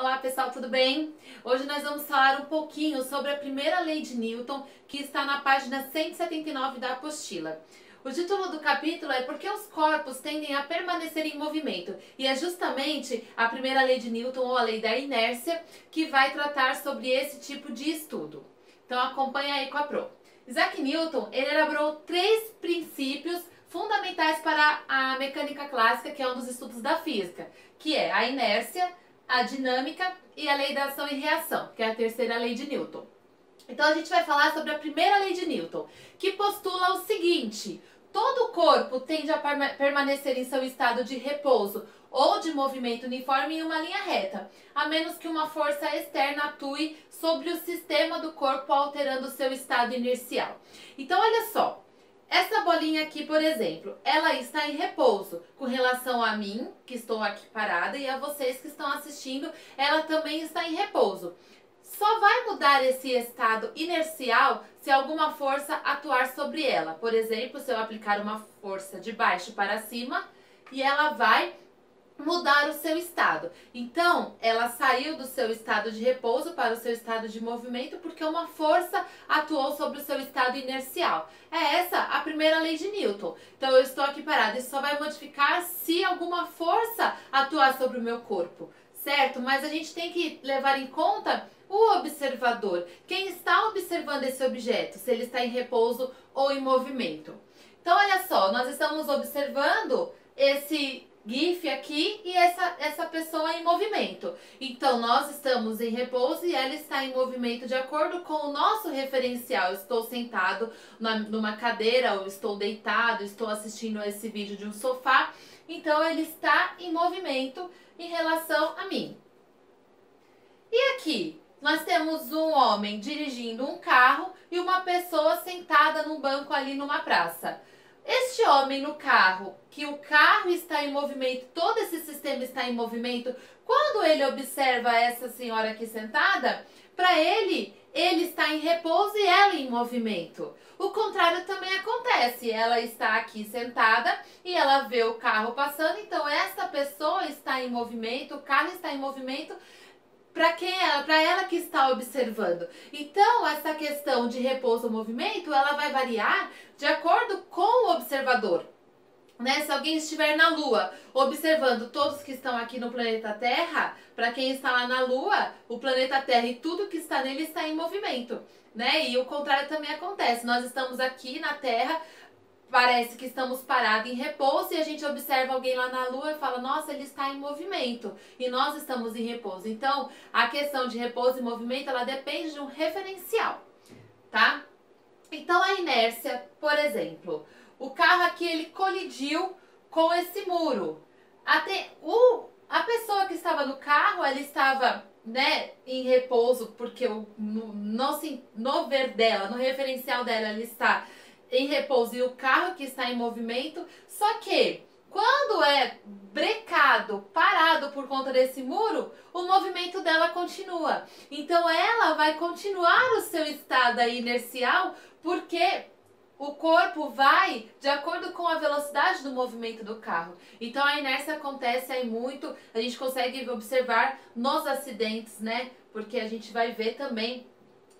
Olá pessoal, tudo bem? Hoje nós vamos falar um pouquinho sobre a primeira lei de Newton, que está na página 179 da apostila. O título do capítulo é Por que os corpos tendem a permanecer em movimento? E é justamente a primeira lei de Newton, ou a lei da inércia, que vai tratar sobre esse tipo de estudo. Então acompanha aí com a Pro. Isaac Newton, ele elaborou 3 princípios fundamentais para a mecânica clássica, que é um dos estudos da física, que é a inércia, a dinâmica e a lei da ação e reação, que é a terceira lei de Newton. Então a gente vai falar sobre a primeira lei de Newton, que postula o seguinte: todo corpo tende a permanecer em seu estado de repouso ou de movimento uniforme em uma linha reta, a menos que uma força externa atue sobre o sistema do corpo alterando seu estado inercial. Então olha só, essa bolinha aqui, por exemplo, ela está em repouso com relação a mim, que estou aqui parada, e a vocês que estão assistindo, ela também está em repouso. Só vai mudar esse estado inercial se alguma força atuar sobre ela. Por exemplo, se eu aplicar uma força de baixo para cima, e ela vai mudar o seu estado. Então, ela saiu do seu estado de repouso para o seu estado de movimento porque uma força atuou sobre o seu estado inercial. É essa a primeira lei de Newton. Então, eu estou aqui parada. Isso só vai modificar se alguma força atuar sobre o meu corpo, certo? Mas a gente tem que levar em conta o observador. Quem está observando esse objeto, se ele está em repouso ou em movimento. Então, olha só, nós estamos observando esse GIF aqui e essa pessoa em movimento. Então, nós estamos em repouso e ela está em movimento de acordo com o nosso referencial. Estou sentado numa cadeira, ou estou deitado, estou assistindo esse vídeo de um sofá. Então, ele está em movimento em relação a mim. E aqui, nós temos um homem dirigindo um carro e uma pessoa sentada num banco ali numa praça. Este homem no carro, que o carro está em movimento, todo esse sistema está em movimento, quando ele observa essa senhora aqui sentada, para ele está em repouso e ela em movimento. O contrário também acontece, ela está aqui sentada e ela vê o carro passando, então essa pessoa está em movimento, o carro está em movimento, para quem ela, para ela que está observando. Então, essa questão de repouso ou movimento, ela vai variar de acordo com o observador. Né? Se alguém estiver na Lua, observando todos que estão aqui no planeta Terra, para quem está lá na Lua, o planeta Terra e tudo que está nele está em movimento. Né? E o contrário também acontece. Nós estamos aqui na Terra, parece que estamos parados em repouso e a gente observa alguém lá na Lua e fala, nossa, ele está em movimento e nós estamos em repouso. Então, a questão de repouso e movimento, ela depende de um referencial, tá? Então, a inércia, por exemplo, o carro aqui, ele colidiu com esse muro. A pessoa que estava no carro, ela estava, né, em repouso, porque no ver dela, no referencial dela, ela está em repouso e o carro que está em movimento, só que quando é brecado, parado por conta desse muro, o movimento dela continua. Então ela vai continuar o seu estado aí inercial, porque o corpo vai de acordo com a velocidade do movimento do carro. Então a inércia acontece aí muito, a gente consegue observar nos acidentes, né? Porque a gente vai ver também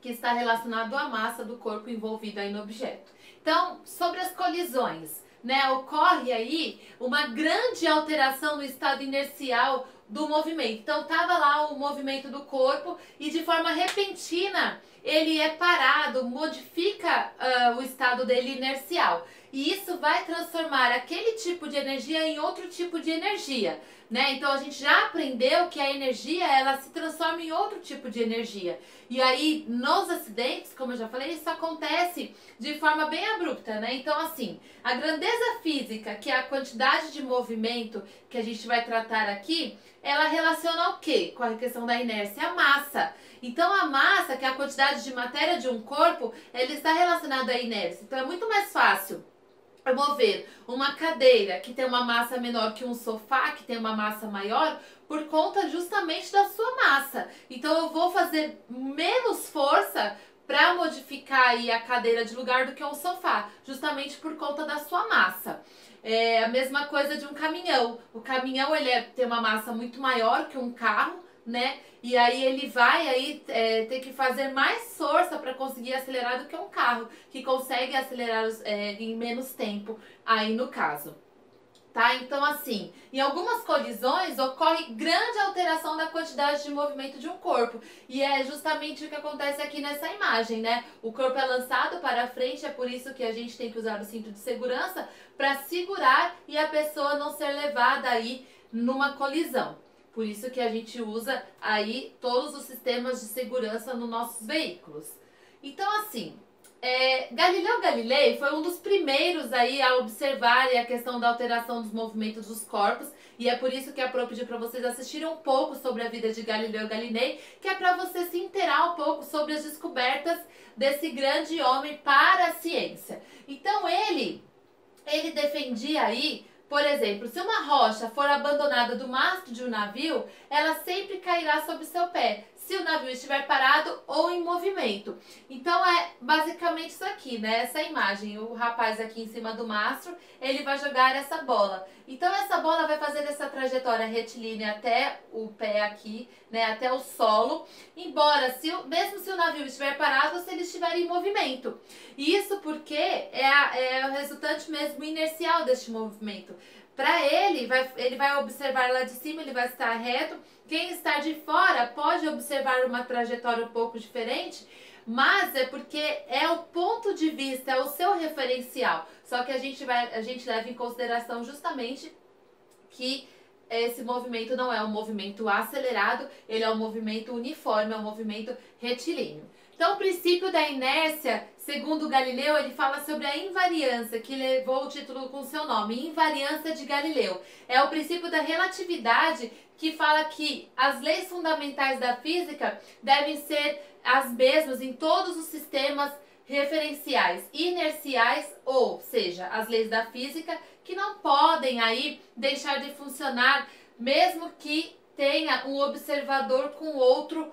que está relacionado à massa do corpo envolvido aí no objeto. Então, sobre as colisões, né, ocorre aí uma grande alteração no estado inercial do movimento. Então, estava lá o movimento do corpo e de forma repentina ele é parado, modifica o estado dele inercial. E isso vai transformar aquele tipo de energia em outro tipo de energia, né? Então a gente já aprendeu que a energia, ela se transforma em outro tipo de energia. E aí, nos acidentes, como eu já falei, isso acontece de forma bem abrupta, né? Então assim, a grandeza física, que é a quantidade de movimento que a gente vai tratar aqui, ela relaciona o quê? Com a questão da inércia, a massa. Então a massa, que é a quantidade de matéria de um corpo, ela está relacionada à inércia. Então é muito mais fácil eu mover uma cadeira que tem uma massa menor que um sofá que tem uma massa maior por conta justamente da sua massa. Então eu vou fazer menos força para modificar aí a cadeira de lugar do que um sofá, justamente por conta da sua massa. É a mesma coisa de um caminhão. O caminhão, ele tem uma massa muito maior que um carro, né? E aí ele vai aí ter que fazer mais força para conseguir acelerar do que um carro, que consegue acelerar em menos tempo, aí no caso. Tá? Então, assim, em algumas colisões ocorre grande alteração da quantidade de movimento de um corpo. E é justamente o que acontece aqui nessa imagem, né? O corpo é lançado para frente, é por isso que a gente tem que usar o cinto de segurança para segurar e a pessoa não ser levada aí numa colisão. Por isso que a gente usa aí todos os sistemas de segurança nos nossos veículos. Então, assim, Galileu Galilei foi um dos primeiros aí a observar a questão da alteração dos movimentos dos corpos, e é por isso que a Pro pediu para vocês assistirem um pouco sobre a vida de Galileu Galilei, que é para você se inteirar um pouco sobre as descobertas desse grande homem para a ciência. Então ele defendia aí, por exemplo, se uma rocha for abandonada do mastro de um navio, ela sempre cairá sobre seu pé, se o navio estiver parado ou em movimento. Então é basicamente isso aqui, né? Essa imagem, o rapaz aqui em cima do mastro, ele vai jogar essa bola. Então essa bola vai fazer essa trajetória retilínea até o pé aqui, né? Até o solo, embora mesmo se o navio estiver parado ou se ele estiver em movimento. Isso porque é o resultante mesmo inercial deste movimento. Para ele vai observar lá de cima, ele vai estar reto. Quem está de fora pode observar uma trajetória um pouco diferente, mas é porque é o ponto de vista, é o seu referencial. Só que a gente leva em consideração justamente que esse movimento não é um movimento acelerado, ele é um movimento uniforme, é um movimento retilíneo. Então, o princípio da inércia, segundo Galileu, ele fala sobre a invariância, que levou o título com seu nome, Invariância de Galileu. É o princípio da relatividade, que fala que as leis fundamentais da física devem ser as mesmas em todos os sistemas referenciais inerciais, ou seja, as leis da física, que não podem aí deixar de funcionar, mesmo que tenha um observador com outro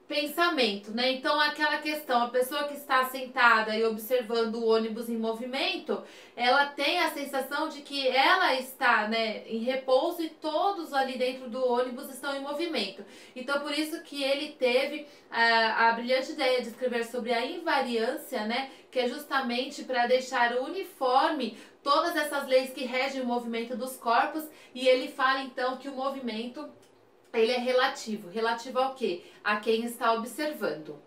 pensamento, né? Então, aquela questão, a pessoa que está sentada e observando o ônibus em movimento, ela tem a sensação de que ela está, né, em repouso e todos ali dentro do ônibus estão em movimento. Então, por isso que ele teve a brilhante ideia de escrever sobre a invariância, né, que é justamente para deixar uniforme todas essas leis que regem o movimento dos corpos, e ele fala então que o movimento ele é relativo. Relativo ao quê? A quem está observando.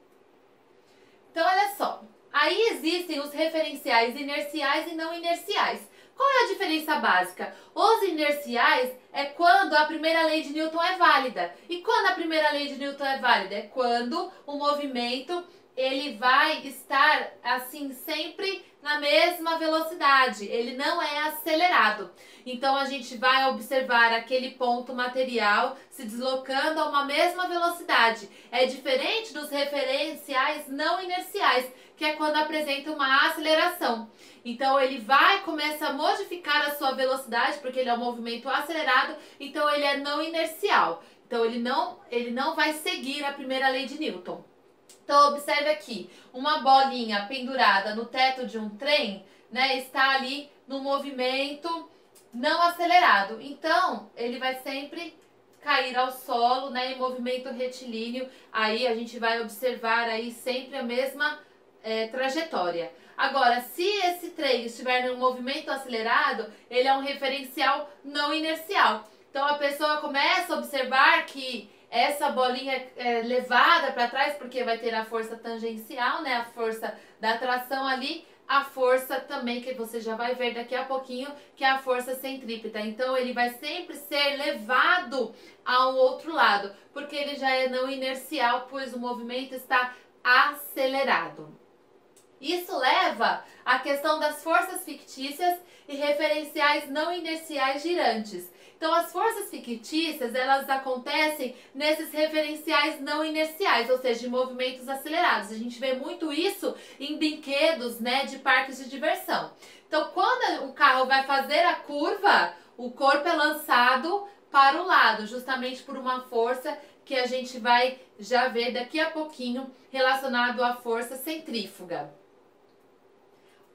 Então, olha só. Aí existem os referenciais inerciais e não inerciais. Qual é a diferença básica? Os inerciais é quando a primeira lei de Newton é válida. E quando a primeira lei de Newton é válida? É quando o movimento ele vai estar assim sempre na mesma velocidade, ele não é acelerado. Então a gente vai observar aquele ponto material se deslocando a uma mesma velocidade. É diferente dos referenciais não inerciais, que é quando apresenta uma aceleração. Então ele começa a modificar a sua velocidade, porque ele é um movimento acelerado, então ele é não inercial. Então ele não vai seguir a primeira lei de Newton. Então, observe aqui, uma bolinha pendurada no teto de um trem, né, está ali no movimento não acelerado. Então, ele vai sempre cair ao solo, né, em movimento retilíneo. Aí a gente vai observar aí sempre a mesma trajetória. Agora, se esse trem estiver em um movimento acelerado, ele é um referencial não inercial. Então, a pessoa começa a observar que essa bolinha é levada para trás, porque vai ter a força tangencial, né? A força da atração ali, a força também, que você já vai ver daqui a pouquinho, que é a força centrípeta. Então, ele vai sempre ser levado ao outro lado, porque ele já é não inercial, pois o movimento está acelerado. Isso leva à questão das forças fictícias e referenciais não inerciais girantes. Então, as forças fictícias, elas acontecem nesses referenciais não inerciais, ou seja, em movimentos acelerados. A gente vê muito isso em brinquedos, né, de parques de diversão. Então, quando o carro vai fazer a curva, o corpo é lançado para o lado, justamente por uma força que a gente vai já ver daqui a pouquinho, relacionado à força centrífuga.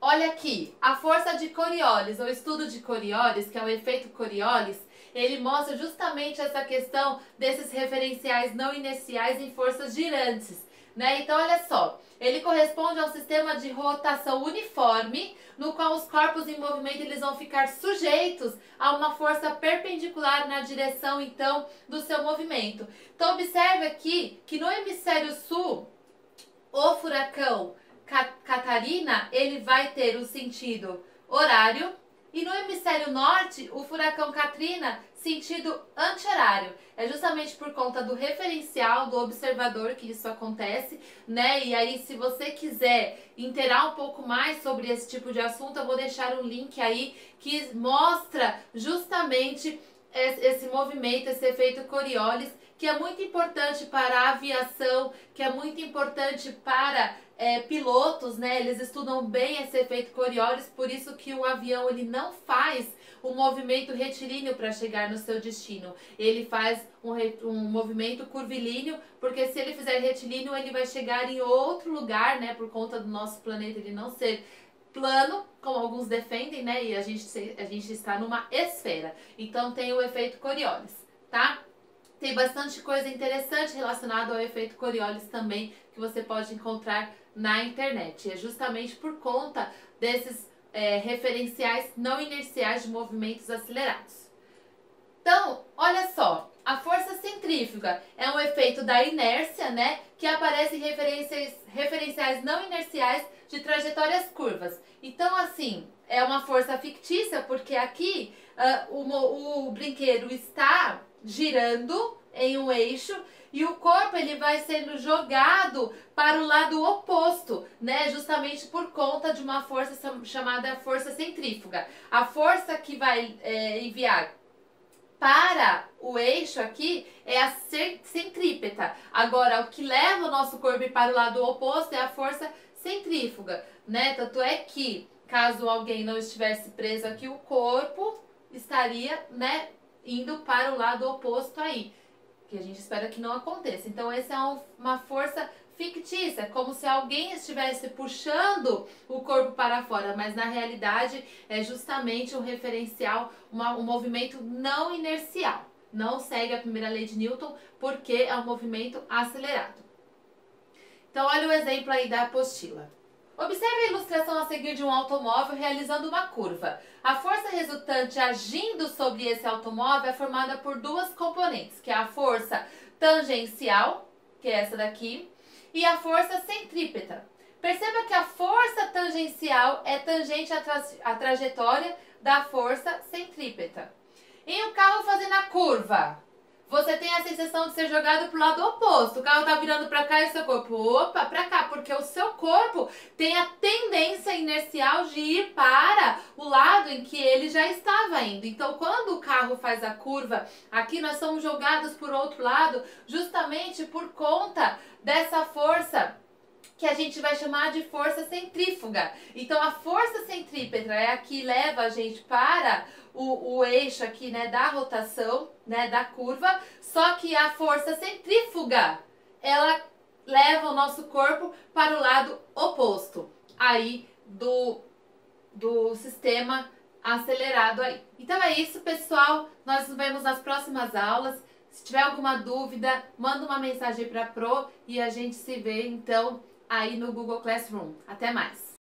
Olha aqui, a força de Coriolis, ou estudo de Coriolis, que é o efeito Coriolis, ele mostra justamente essa questão desses referenciais não inerciais em forças girantes, né? Então, olha só, ele corresponde a um sistema de rotação uniforme, no qual os corpos em movimento eles vão ficar sujeitos a uma força perpendicular na direção, então, do seu movimento. Então, observe aqui que no hemisfério sul, o furacão Catarina, ele vai ter o sentido horário, e no hemisfério norte, o furacão Katrina, sentido anti-horário. É justamente por conta do referencial do observador que isso acontece, né? E aí, se você quiser inteirar um pouco mais sobre esse tipo de assunto, eu vou deixar um link aí que mostra justamente esse movimento, esse efeito Coriolis, que é muito importante para a aviação, que é muito importante para pilotos, né? Eles estudam bem esse efeito Coriolis, por isso que o avião ele não faz um movimento retilíneo para chegar no seu destino. Ele faz um movimento curvilíneo, porque se ele fizer retilíneo, ele vai chegar em outro lugar, né? Por conta do nosso planeta ele não ser plano, como alguns defendem, né? E a gente está numa esfera. Então tem o efeito Coriolis, tá? Tem bastante coisa interessante relacionada ao efeito Coriolis também, que você pode encontrar na internet. É justamente por conta desses referenciais não inerciais de movimentos acelerados. Então, olha só, a força centrífuga é um efeito da inércia, né, que aparece em referenciais não inerciais de trajetórias curvas. Então, assim, é uma força fictícia, porque aqui o brinquedo está girando em um eixo e o corpo ele vai sendo jogado para o lado oposto, né? Justamente por conta de uma força chamada força centrífuga. A força que vai enviar para o eixo aqui é a centrípeta. Agora, o que leva o nosso corpo para o lado oposto é a força centrífuga, né? Tanto é que, caso alguém não estivesse preso aqui, o corpo estaria, né, indo para o lado oposto aí, que a gente espera que não aconteça. Então, essa é uma força fictícia, como se alguém estivesse puxando o corpo para fora, mas na realidade é justamente um referencial, um movimento não inercial. Não segue a primeira lei de Newton, porque é um movimento acelerado. Então, olha o exemplo aí da apostila. Observe a ilustração a seguir de um automóvel realizando uma curva. A força resultante agindo sobre esse automóvel é formada por duas componentes, que é a força tangencial, que é essa daqui, e a força centrípeta. Perceba que a força tangencial é tangente à trajetória da força centrípeta. Em um carro fazendo a curva, você tem a sensação de ser jogado para o lado oposto. O carro está virando para cá e o seu corpo, opa, para cá. Porque o seu corpo tem a tendência inercial de ir para o lado em que ele já estava indo. Então, quando o carro faz a curva, aqui nós somos jogados por outro lado, justamente por conta dessa força que a gente vai chamar de força centrífuga. Então, a força centrípeta é a que leva a gente para o eixo aqui, né, da rotação, né, da curva, só que a força centrífuga, ela leva o nosso corpo para o lado oposto, aí do sistema acelerado aí. Então é isso, pessoal, nós nos vemos nas próximas aulas. Se tiver alguma dúvida, manda uma mensagem para a Pro e a gente se vê, então, aí no Google Classroom. Até mais!